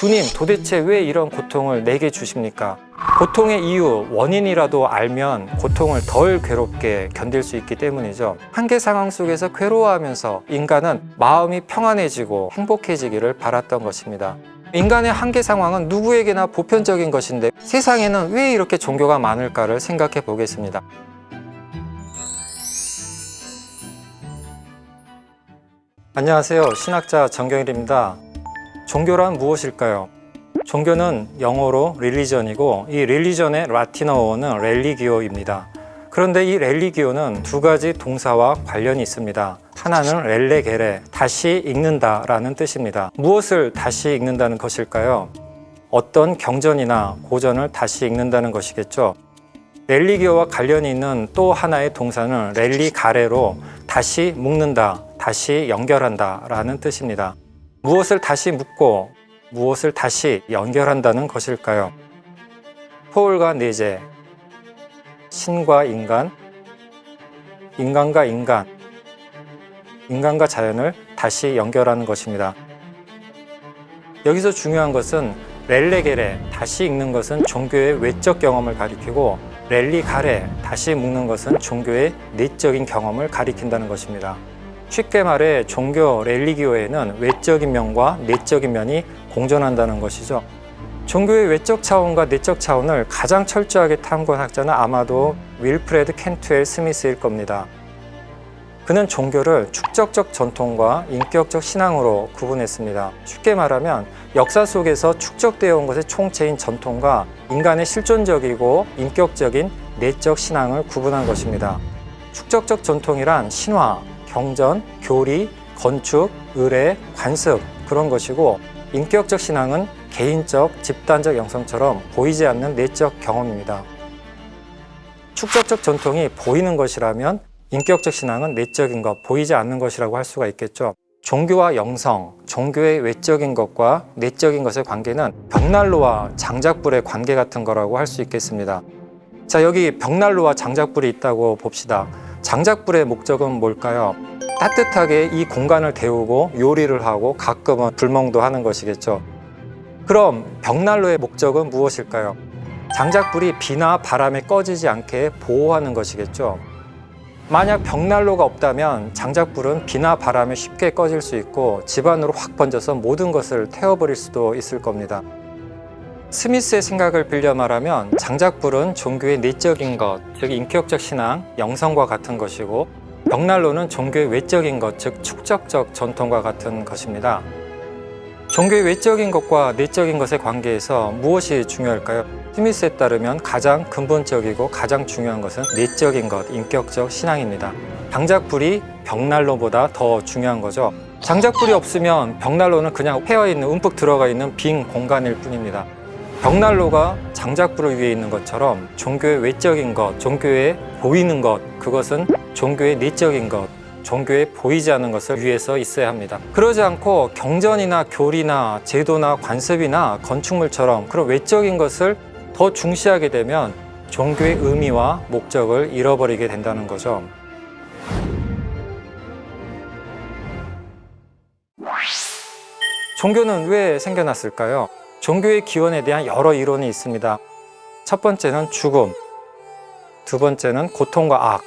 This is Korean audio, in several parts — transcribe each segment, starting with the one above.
주님, 도대체 왜 이런 고통을 내게 주십니까? 고통의 이유, 원인이라도 알면 고통을 덜 괴롭게 견딜 수 있기 때문이죠. 한계 상황 속에서 괴로워하면서 인간은 마음이 평안해지고 행복해지기를 바랐던 것입니다. 인간의 한계 상황은 누구에게나 보편적인 것인데 세상에는 왜 이렇게 종교가 많을까를 생각해 보겠습니다. 안녕하세요. 신학자 정경일입니다. 종교란 무엇일까요? 종교는 영어로 religion이고 이 religion의 라틴어어는 religio입니다. 그런데 이 religio는 두 가지 동사와 관련이 있습니다. 하나는 렐레게레, 다시 읽는다라는 뜻입니다. 무엇을 다시 읽는다는 것일까요? 어떤 경전이나 고전을 다시 읽는다는 것이겠죠. 렐리기오와 관련이 있는 또 하나의 동사는 렐리가레로 다시 묶는다, 다시 연결한다 라는 뜻입니다. 무엇을 다시 묶고 무엇을 다시 연결한다는 것일까요? 토울과 내재, 신과 인간, 인간과 인간, 인간과 자연을 다시 연결하는 것입니다. 여기서 중요한 것은 렐레게레, 다시 읽는 것은 종교의 외적 경험을 가리키고 렐리가레, 다시 묶는 것은 종교의 내적인 경험을 가리킨다는 것입니다. 쉽게 말해 종교 렐리기오에는 외적인 면과 내적인 면이 공존한다는 것이죠. 종교의 외적 차원과 내적 차원을 가장 철저하게 탐구한 학자는 아마도 윌프레드 켄투엘 스미스일 겁니다. 그는 종교를 축적적 전통과 인격적 신앙으로 구분했습니다. 쉽게 말하면 역사 속에서 축적되어 온 것의 총체인 전통과 인간의 실존적이고 인격적인 내적 신앙을 구분한 것입니다. 축적적 전통이란 신화, 경전, 교리, 건축, 의례, 관습 그런 것이고 인격적 신앙은 개인적, 집단적 영성처럼 보이지 않는 내적 경험입니다. 축적적 전통이 보이는 것이라면 인격적 신앙은 내적인 것, 보이지 않는 것이라고 할 수가 있겠죠. 종교와 영성, 종교의 외적인 것과 내적인 것의 관계는 벽난로와 장작불의 관계 같은 거라고 할 수 있겠습니다. 자, 여기 벽난로와 장작불이 있다고 봅시다. 장작불의 목적은 뭘까요? 따뜻하게 이 공간을 데우고 요리를 하고 가끔은 불멍도 하는 것이겠죠. 그럼 벽난로의 목적은 무엇일까요? 장작불이 비나 바람에 꺼지지 않게 보호하는 것이겠죠. 만약 벽난로가 없다면 장작불은 비나 바람에 쉽게 꺼질 수 있고 집안으로 확 번져서 모든 것을 태워버릴 수도 있을 겁니다. 스미스의 생각을 빌려 말하면 장작불은 종교의 내적인 것, 즉 인격적 신앙, 영성과 같은 것이고 벽난로는 종교의 외적인 것, 즉 축적적 전통과 같은 것입니다. 종교의 외적인 것과 내적인 것의 관계에서 무엇이 중요할까요? 스미스에 따르면 가장 근본적이고 가장 중요한 것은 내적인 것, 인격적 신앙입니다. 장작불이 벽난로보다 더 중요한 거죠. 장작불이 없으면 벽난로는 그냥 패어있는, 움푹 들어가 있는 빈 공간일 뿐입니다. 벽난로가 장작불을 위해 있는 것처럼 종교의 외적인 것, 종교의 보이는 것, 그것은 종교의 내적인 것, 종교에 보이지 않는 것을 위해서 있어야 합니다. 그러지 않고 경전이나 교리나 제도나 관습이나 건축물처럼 그런 외적인 것을 더 중시하게 되면 종교의 의미와 목적을 잃어버리게 된다는 거죠. 종교는 왜 생겨났을까요? 종교의 기원에 대한 여러 이론이 있습니다. 첫 번째는 죽음, 두 번째는 고통과 악,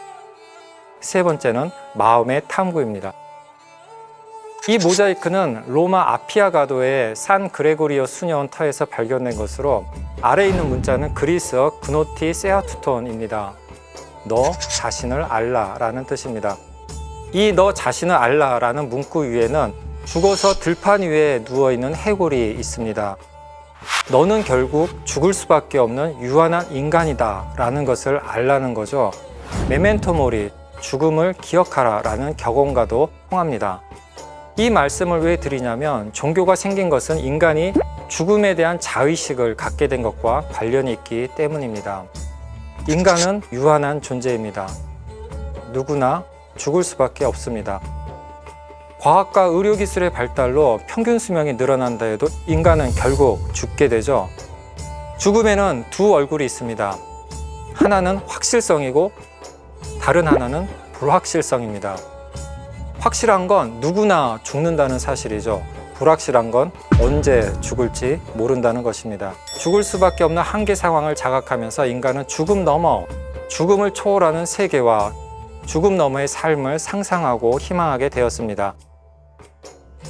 세 번째는 마음의 탐구입니다. 이 모자이크는 로마 아피아가도의 산 그레고리오 수녀원 터에서 발견된 것으로 아래에 있는 문자는 그리스어 그노티 세아투톤입니다. 너 자신을 알라라는 뜻입니다. 이 너 자신을 알라라는 문구 위에는 죽어서 들판 위에 누워있는 해골이 있습니다. 너는 결국 죽을 수밖에 없는 유한한 인간이다 라는 것을 알라는 거죠. 메멘토 모리, 죽음을 기억하라 라는 격언과도 통합니다. 이 말씀을 왜 드리냐면 종교가 생긴 것은 인간이 죽음에 대한 자의식을 갖게 된 것과 관련이 있기 때문입니다. 인간은 유한한 존재입니다. 누구나 죽을 수밖에 없습니다. 과학과 의료기술의 발달로 평균 수명이 늘어난다 해도 인간은 결국 죽게 되죠. 죽음에는 두 얼굴이 있습니다. 하나는 확실성이고 다른 하나는 불확실성입니다. 확실한 건 누구나 죽는다는 사실이죠. 불확실한 건 언제 죽을지 모른다는 것입니다. 죽을 수밖에 없는 한계 상황을 자각하면서 인간은 죽음 너머, 죽음을 초월하는 세계와 죽음 너머의 삶을 상상하고 희망하게 되었습니다.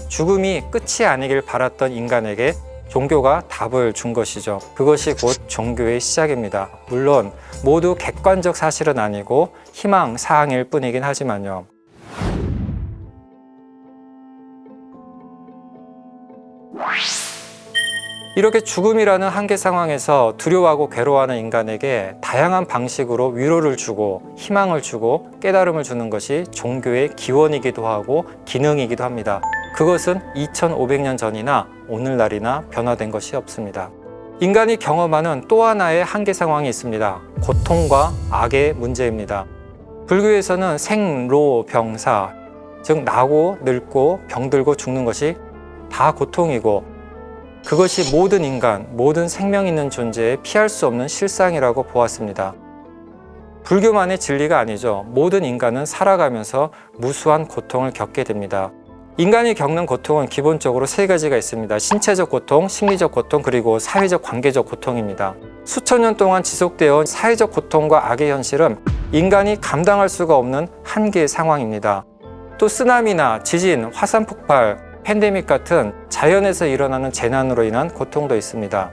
죽음이 끝이 아니길 바랐던 인간에게 종교가 답을 준 것이죠. 그것이 곧 종교의 시작입니다. 물론 모두 객관적 사실은 아니고 희망 사항일 뿐이긴 하지만요. 이렇게 죽음이라는 한계 상황에서 두려워하고 괴로워하는 인간에게 다양한 방식으로 위로를 주고 희망을 주고 깨달음을 주는 것이 종교의 기원이기도 하고 기능이기도 합니다. 그것은 2500년 전이나 오늘날이나 변화된 것이 없습니다. 인간이 경험하는 또 하나의 한계 상황이 있습니다. 고통과 악의 문제입니다. 불교에서는 생로병사, 즉 나고 늙고 병들고 죽는 것이 다 고통이고 그것이 모든 인간, 모든 생명 있는 존재의 피할 수 없는 실상이라고 보았습니다. 불교만의 진리가 아니죠. 모든 인간은 살아가면서 무수한 고통을 겪게 됩니다. 인간이 겪는 고통은 기본적으로 세 가지가 있습니다. 신체적 고통, 심리적 고통, 그리고 사회적 관계적 고통입니다. 수천 년 동안 지속되어 온 사회적 고통과 악의 현실은 인간이 감당할 수가 없는 한계의 상황입니다. 또 쓰나미나 지진, 화산 폭발, 팬데믹 같은 자연에서 일어나는 재난으로 인한 고통도 있습니다.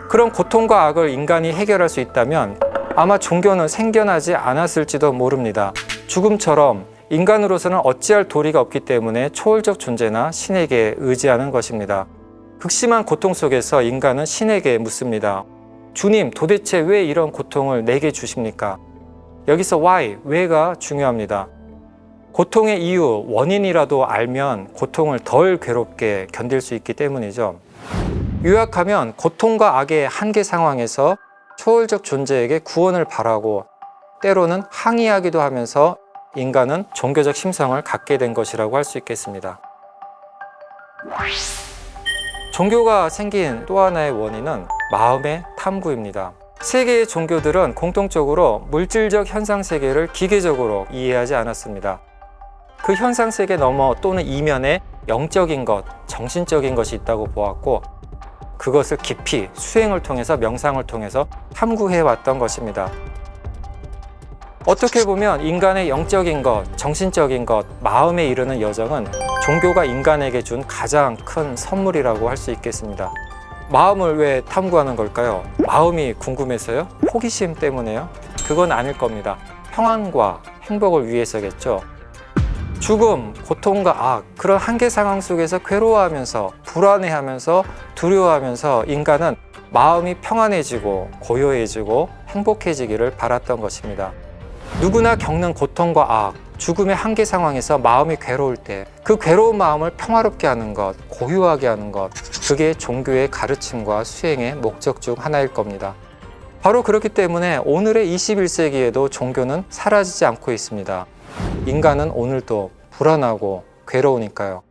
그런 고통과 악을 인간이 해결할 수 있다면 아마 종교는 생겨나지 않았을지도 모릅니다. 죽음처럼 인간으로서는 어찌할 도리가 없기 때문에 초월적 존재나 신에게 의지하는 것입니다. 극심한 고통 속에서 인간은 신에게 묻습니다. 주님, 도대체 왜 이런 고통을 내게 주십니까? 여기서 why, 왜가 중요합니다. 고통의 이유, 원인이라도 알면 고통을 덜 괴롭게 견딜 수 있기 때문이죠. 요약하면 고통과 악의 한계 상황에서 초월적 존재에게 구원을 바라고 때로는 항의하기도 하면서 인간은 종교적 심성을 갖게 된 것이라고 할 수 있겠습니다. 종교가 생긴 또 하나의 원인은 마음의 탐구입니다. 세계의 종교들은 공통적으로 물질적 현상 세계를 기계적으로 이해하지 않았습니다. 그 현상 세계 너머 또는 이면에 영적인 것, 정신적인 것이 있다고 보았고 그것을 깊이 수행을 통해서 명상을 통해서 탐구해 왔던 것입니다. 어떻게 보면 인간의 영적인 것, 정신적인 것, 마음에 이르는 여정은 종교가 인간에게 준 가장 큰 선물이라고 할 수 있겠습니다. 마음을 왜 탐구하는 걸까요? 마음이 궁금해서요? 호기심 때문에요? 그건 아닐 겁니다. 평안과 행복을 위해서겠죠. 죽음, 고통과 악, 그런 한계 상황 속에서 괴로워하면서 불안해하면서 두려워하면서 인간은 마음이 평안해지고 고요해지고 행복해지기를 바랐던 것입니다. 누구나 겪는 고통과 악, 죽음의 한계 상황에서 마음이 괴로울 때 그 괴로운 마음을 평화롭게 하는 것, 고요하게 하는 것, 그게 종교의 가르침과 수행의 목적 중 하나일 겁니다. 바로 그렇기 때문에 오늘의 21세기에도 종교는 사라지지 않고 있습니다. 인간은 오늘도 불안하고 괴로우니까요.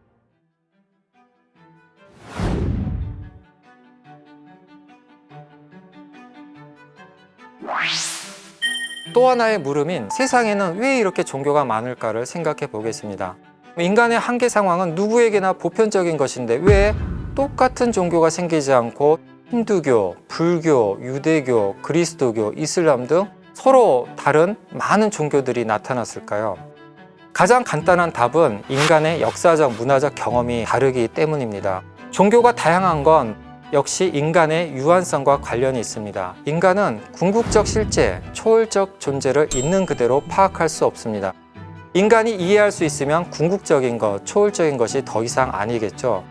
또 하나의 물음인 세상에는 왜 이렇게 종교가 많을까를 생각해 보겠습니다. 인간의 한계 상황은 누구에게나 보편적인 것인데 왜 똑같은 종교가 생기지 않고 힌두교, 불교, 유대교, 그리스도교, 이슬람 등 서로 다른 많은 종교들이 나타났을까요? 가장 간단한 답은 인간의 역사적, 문화적 경험이 다르기 때문입니다. 종교가 다양한 건 역시 인간의 유한성과 관련이 있습니다. 인간은 궁극적 실제, 초월적 존재를 있는 그대로 파악할 수 없습니다. 인간이 이해할 수 있으면 궁극적인 것, 초월적인 것이 더 이상 아니겠죠.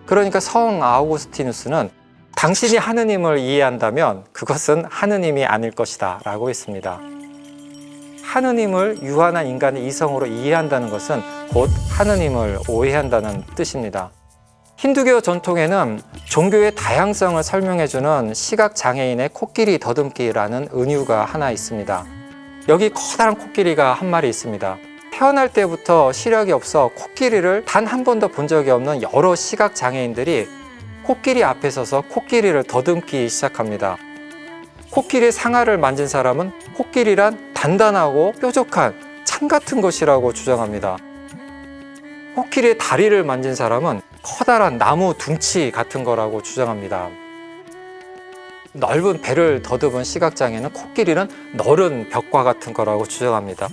그러니까 성 아우구스티누스는 당신이 하느님을 이해한다면 그것은 하느님이 아닐 것이다 라고 했습니다. 하느님을 유한한 인간의 이성으로 이해한다는 것은 곧 하느님을 오해한다는 뜻입니다. 힌두교 전통에는 종교의 다양성을 설명해주는 시각장애인의 코끼리 더듬기라는 은유가 하나 있습니다. 여기 커다란 코끼리가 한 마리 있습니다. 태어날 때부터 시력이 없어 코끼리를 단 한 번도 본 적이 없는 여러 시각장애인들이 코끼리 앞에 서서 코끼리를 더듬기 시작합니다. 코끼리의 상아를 만진 사람은 코끼리란 단단하고 뾰족한 찬 같은 것이라고 주장합니다. 코끼리의 다리를 만진 사람은 커다란 나무 둥치 같은 거라고 주장합니다. 넓은 배를 더듬은 시각장애는 코끼리는 너른 벽과 같은 거라고 주장합니다.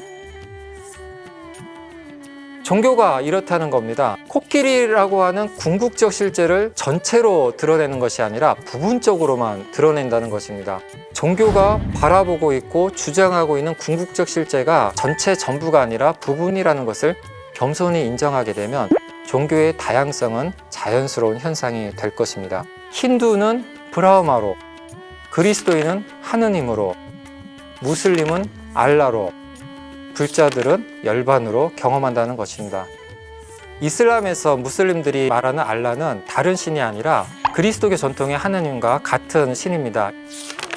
종교가 이렇다는 겁니다. 코끼리라고 하는 궁극적 실제를 전체로 드러내는 것이 아니라 부분적으로만 드러낸다는 것입니다. 종교가 바라보고 있고 주장하고 있는 궁극적 실제가 전체 전부가 아니라 부분이라는 것을 겸손히 인정하게 되면 종교의 다양성은 자연스러운 현상이 될 것입니다. 힌두는 브라흐마로, 그리스도인은 하느님으로, 무슬림은 알라로, 불자들은 열반으로 경험한다는 것입니다. 이슬람에서 무슬림들이 말하는 알라는 다른 신이 아니라 그리스도교 전통의 하느님과 같은 신입니다.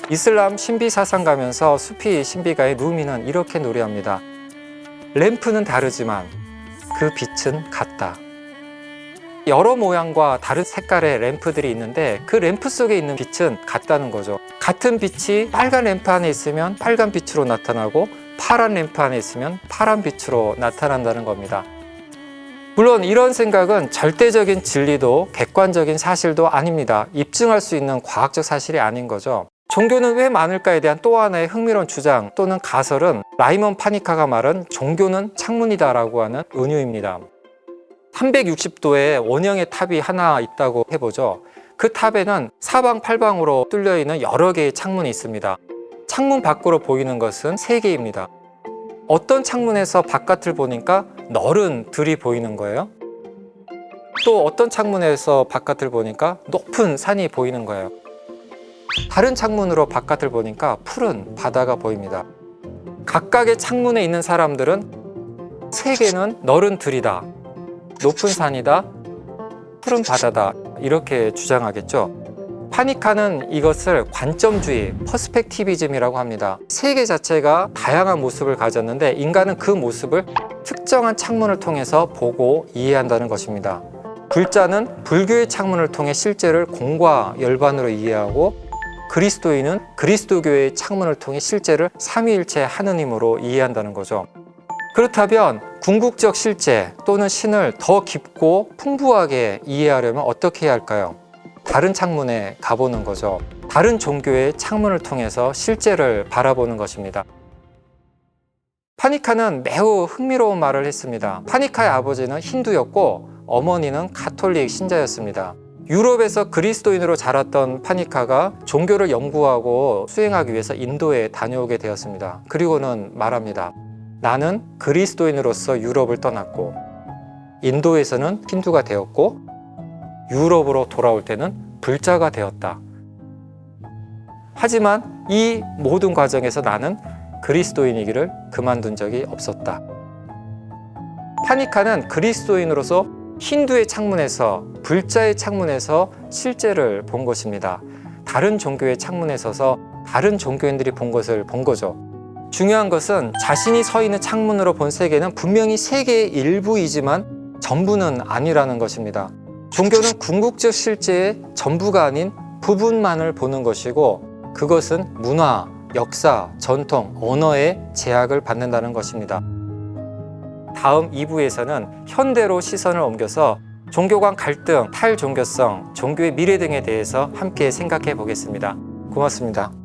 이슬람 신비 사상 가면서 수피 신비가의 루미는 이렇게 노래합니다. 램프는 다르지만 그 빛은 같다. 여러 모양과 다른 색깔의 램프들이 있는데 그 램프 속에 있는 빛은 같다는 거죠. 같은 빛이 빨간 램프 안에 있으면 빨간 빛으로 나타나고 파란 램프 안에 있으면 파란 빛으로 나타난다는 겁니다. 물론 이런 생각은 절대적인 진리도 객관적인 사실도 아닙니다. 입증할 수 있는 과학적 사실이 아닌 거죠. 종교는 왜 많을까에 대한 또 하나의 흥미로운 주장 또는 가설은 라이먼 파니카가 말한 종교는 창문이다라고 하는 은유입니다. 360도의 원형의 탑이 하나 있다고 해보죠. 그 탑에는 사방팔방으로 뚫려 있는 여러 개의 창문이 있습니다. 창문 밖으로 보이는 것은 3개입니다. 어떤 창문에서 바깥을 보니까 너른 들이 보이는 거예요. 또 어떤 창문에서 바깥을 보니까 높은 산이 보이는 거예요. 다른 창문으로 바깥을 보니까 푸른 바다가 보입니다. 각각의 창문에 있는 사람들은 3개는 너른 들이다, 높은 산이다, 푸른 바다다 이렇게 주장하겠죠. 파니카는 이것을 관점주의, 퍼스펙티비즘이라고 합니다. 세계 자체가 다양한 모습을 가졌는데 인간은 그 모습을 특정한 창문을 통해서 보고 이해한다는 것입니다. 불자는 불교의 창문을 통해 실제를 공과 열반으로 이해하고 그리스도인은 그리스도교의 창문을 통해 실제를 삼위일체 하느님으로 이해한다는 거죠. 그렇다면 궁극적 실제 또는 신을 더 깊고 풍부하게 이해하려면 어떻게 해야 할까요? 다른 창문에 가보는 거죠. 다른 종교의 창문을 통해서 실제를 바라보는 것입니다. 파니카는 매우 흥미로운 말을 했습니다. 파니카의 아버지는 힌두였고 어머니는 가톨릭 신자였습니다. 유럽에서 그리스도인으로 자랐던 파니카가 종교를 연구하고 수행하기 위해서 인도에 다녀오게 되었습니다. 그리고는 말합니다. 나는 그리스도인으로서 유럽을 떠났고 인도에서는 힌두가 되었고 유럽으로 돌아올 때는 불자가 되었다. 하지만 이 모든 과정에서 나는 그리스도인이기를 그만둔 적이 없었다. 파니카는 그리스도인으로서 힌두의 창문에서, 불자의 창문에서 실제를 본 것입니다. 다른 종교의 창문에 서서 다른 종교인들이 본 것을 본 거죠. 중요한 것은 자신이 서 있는 창문으로 본 세계는 분명히 세계의 일부이지만 전부는 아니라는 것입니다. 종교는 궁극적 실제의 전부가 아닌 부분만을 보는 것이고 그것은 문화, 역사, 전통, 언어의 제약을 받는다는 것입니다. 다음 2부에서는 현대로 시선을 옮겨서 종교 간 갈등, 탈종교성, 종교의 미래 등에 대해서 함께 생각해 보겠습니다. 고맙습니다.